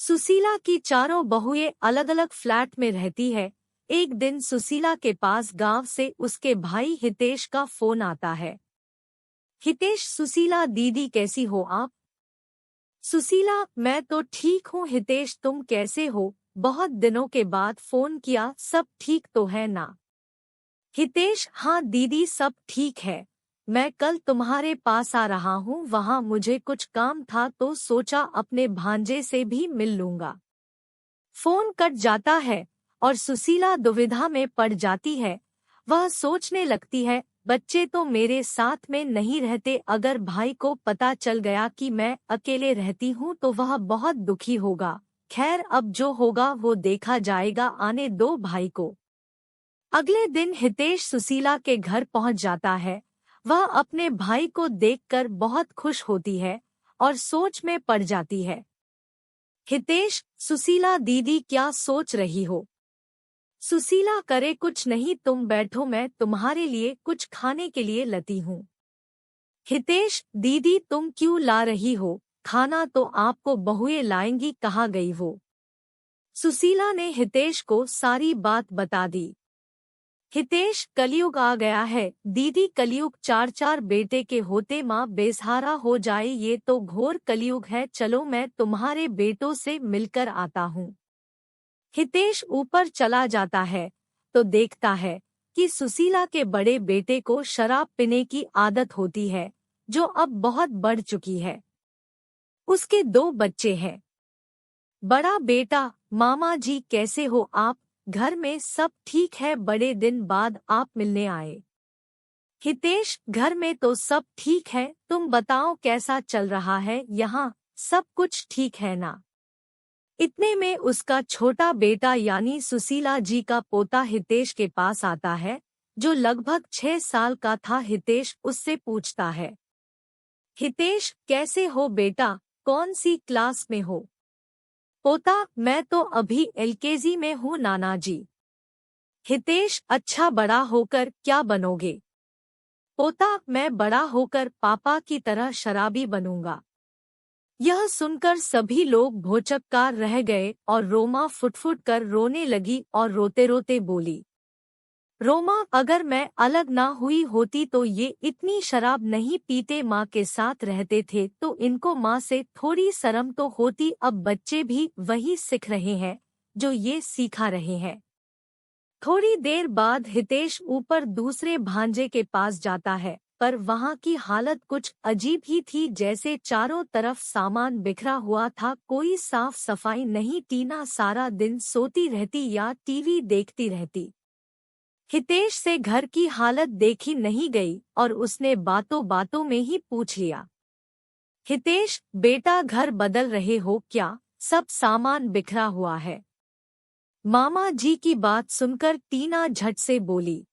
सुशीला की चारों बहुएं अलग अलग फ्लैट में रहती है। एक दिन सुशीला के पास गांव से उसके भाई हितेश का फोन आता है। हितेश, सुशीला दीदी कैसी हो आप? सुशीला, मैं तो ठीक हूँ हितेश, तुम कैसे हो? बहुत दिनों के बाद फोन किया, सब ठीक तो है ना? हितेश, हाँ दीदी सब ठीक है। मैं कल तुम्हारे पास आ रहा हूँ, वहाँ मुझे कुछ काम था तो सोचा अपने भांजे से भी मिल लूंगा। फोन कट जाता है और सुशीला दुविधा में पड़ जाती है। वह सोचने लगती है, बच्चे तो मेरे साथ में नहीं रहते, अगर भाई को पता चल गया कि मैं अकेले रहती हूँ तो वह बहुत दुखी होगा। खैर, अब जो होगा वो देखा जाएगा, आने दो भाई को। अगले दिन हितेश सुशीला के घर पहुंच जाता है। वह अपने भाई को देखकर बहुत खुश होती है और सोच में पड़ जाती है। हितेश, सुशीला दीदी क्या सोच रही हो? सुशीला, करे कुछ नहीं, तुम बैठो, मैं तुम्हारे लिए कुछ खाने के लिए लाती हूँ। हितेश, दीदी तुम क्यों ला रही हो? खाना तो आपको बहुएं लाएंगी, कहाँ गई वो? सुशीला ने हितेश को सारी बात बता दी। हितेश, कलयुग आ गया है दीदी, कलयुग, चार चार बेटे के होते माँ बेसहारा हो जाए, ये तो घोर कलयुग है, चलो मैं तुम्हारे बेटों से मिलकर आता हूँ। हितेश ऊपर चला जाता है तो देखता है कि सुशीला के बड़े बेटे को शराब पीने की आदत होती है, जो अब बहुत बढ़ चुकी है। उसके दो बच्चे हैं। बड़ा बेटा, मामा जी कैसे हो आप? घर में सब ठीक है, बड़े दिन बाद आप मिलने आए। हितेश, घर में तो सब ठीक है, तुम बताओ कैसा चल रहा है यहाँ? सब कुछ ठीक है ना? इतने में उसका छोटा बेटा यानी सुशीला जी का पोता हितेश के पास आता है, जो लगभग 6 साल का था। हितेश उससे पूछता है, हितेश कैसे हो बेटा, कौन सी क्लास में हो? पोता, मैं तो अभी एलकेजी में हूँ नाना जी। हितेश, अच्छा, बड़ा होकर क्या बनोगे? पोता, मैं बड़ा होकर पापा की तरह शराबी बनूंगा। यह सुनकर सभी लोग भौचक्कार रह गए और रोमा फुटफुट कर रोने लगी और रोते रोते बोली, रोमा, अगर मैं अलग ना हुई होती तो ये इतनी शराब नहीं पीते, माँ के साथ रहते थे तो इनको माँ से थोड़ी शर्म तो होती, अब बच्चे भी वही सीख रहे हैं जो ये सीखा रहे हैं। थोड़ी देर बाद हितेश ऊपर दूसरे भांजे के पास जाता है, पर वहाँ की हालत कुछ अजीब ही थी, जैसे चारों तरफ सामान बिखरा हुआ था, कोई साफ सफाई नहीं। टीना सारा दिन सोती रहती या टीवी देखती रहती। हितेश से घर की हालत देखी नहीं गई और उसने बातों बातों में ही पूछ लिया, हितेश बेटा घर बदल रहे हो क्या? सब सामान बिखरा हुआ है। मामा जी की बात सुनकर टीना झट से बोली,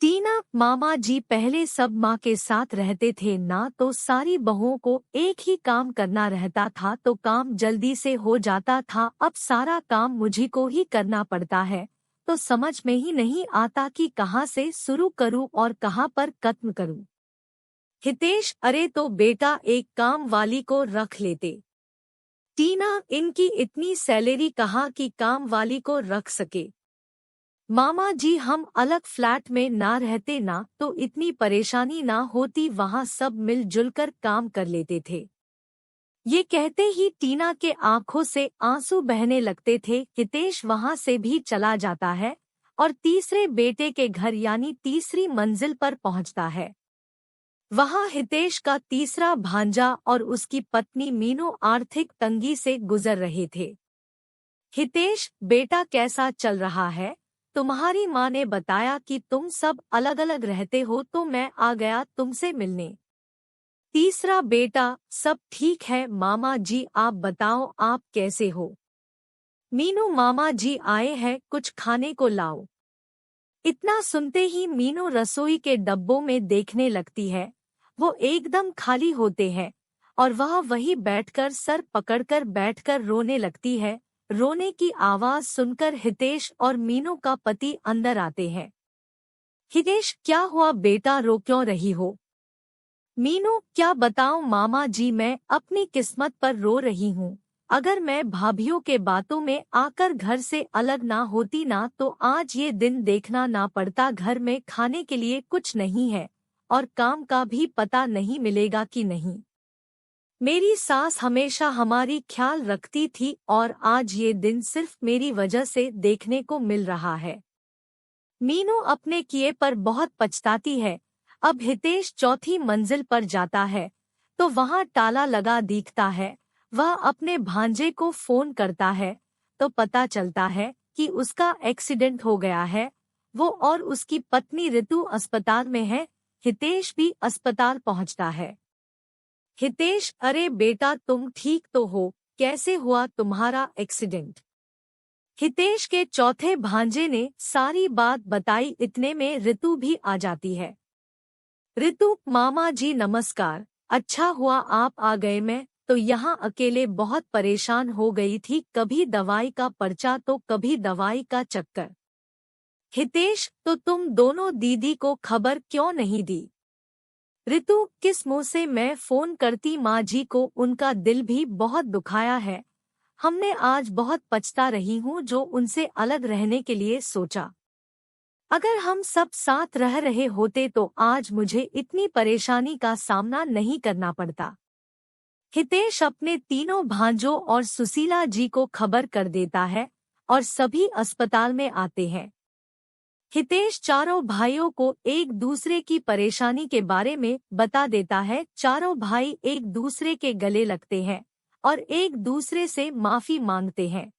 टीना, मामा जी पहले सब माँ के साथ रहते थे ना, तो सारी बहुओं को एक ही काम करना रहता था तो काम जल्दी से हो जाता था, अब सारा काम मुझी को ही करना पड़ता है, तो समझ में ही नहीं आता कि कहाँ से शुरू करूँ और कहाँ पर खत्म करूँ। हितेश, अरे तो बेटा एक काम वाली को रख लेते। टीना, इनकी इतनी सैलरी कहाँ कि काम वाली को रख सके। मामा जी हम अलग फ्लैट में ना रहते ना तो इतनी परेशानी ना होती, वहाँ सब मिलजुल कर काम कर लेते थे। ये कहते ही टीना के आंखों से आंसू बहने लगते थे। हितेश वहाँ से भी चला जाता है और तीसरे बेटे के घर यानी तीसरी मंजिल पर पहुँचता है। वहाँ हितेश का तीसरा भांजा और उसकी पत्नी मीनू आर्थिक तंगी से गुजर रहे थे। हितेश बेटा कैसा चल रहा है? तुम्हारी माँ ने बताया कि तुम सब अलग अलग रहते हो तो मैं आ गया तुमसे मिलने। तीसरा बेटा, सब ठीक है मामा जी, आप बताओ आप कैसे हो? मीनू, मामा जी आए हैं, कुछ खाने को लाओ। इतना सुनते ही मीनू रसोई के डब्बों में देखने लगती है। वो एकदम खाली होते हैं और वह वहीं बैठकर सर पकड़कर बैठकर रोने लगती है। रोने की आवाज सुनकर हितेश और मीनू का पति अंदर आते हैं। हितेश, क्या हुआ बेटा, रो क्यों रही हो? मीनू, क्या बताऊं मामा जी, मैं अपनी किस्मत पर रो रही हूँ। अगर मैं भाभीियों के बातों में आकर घर से अलग ना होती ना तो आज ये दिन देखना ना पड़ता। घर में खाने के लिए कुछ नहीं है और काम का भी पता नहीं मिलेगा कि नहीं। मेरी सास हमेशा हमारी ख्याल रखती थी और आज ये दिन सिर्फ मेरी वजह से देखने को मिल रहा है। मीनू अपने किए पर बहुत पछताती है। अब हितेश चौथी मंजिल पर जाता है तो वहां ताला लगा दिखता है। वह अपने भांजे को फोन करता है तो पता चलता है कि उसका एक्सीडेंट हो गया है। वो और उसकी पत्नी ऋतु अस्पताल में है। हितेश भी अस्पताल पहुंचता है। हितेश, अरे बेटा तुम ठीक तो हो? कैसे हुआ तुम्हारा एक्सीडेंट? हितेश के चौथे भांजे ने सारी बात बताई। इतने में ऋतु भी आ जाती है। ऋतु, मामा जी नमस्कार। अच्छा हुआ आप आ गए। मैं तो यहाँ अकेले बहुत परेशान हो गई थी, कभी दवाई का पर्चा तो कभी दवाई का चक्कर। हितेश, तो तुम दोनों दीदी को खबर क्यों नहीं दी? ऋतु, किस मुंह से मैं फोन करती? माँ जी को उनका दिल भी बहुत दुखाया है। हमने आज बहुत पछता रही हूँ जो उनसे अलग रहने के लिए सोचा। अगर हम सब साथ रह रहे होते तो आज मुझे इतनी परेशानी का सामना नहीं करना पड़ता। हितेश अपने तीनों भांजों और सुशीला जी को खबर कर देता है और सभी अस्पताल में आते हैं। हितेश चारों भाइयों को एक दूसरे की परेशानी के बारे में बता देता है। चारों भाई एक दूसरे के गले लगते हैं और एक दूसरे से माफी मांगते हैं।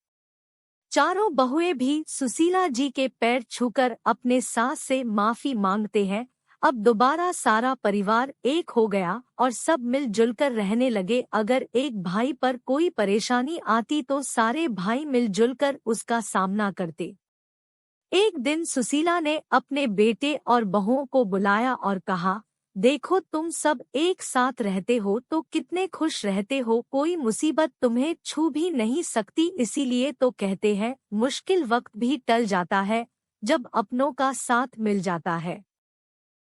चारों बहुएं भी सुशीला जी के पैर छूकर अपने सास से माफी मांगते हैं। अब दोबारा सारा परिवार एक हो गया और सब मिलजुल कर रहने लगे। अगर एक भाई पर कोई परेशानी आती तो सारे भाई मिलजुल कर उसका सामना करते। एक दिन सुशीला ने अपने बेटे और बहुओं को बुलाया और कहा, देखो तुम सब एक साथ रहते हो तो कितने खुश रहते हो, कोई मुसीबत तुम्हें छू भी नहीं सकती। इसीलिए तो कहते हैं मुश्किल वक्त भी टल जाता है जब अपनों का साथ मिल जाता है।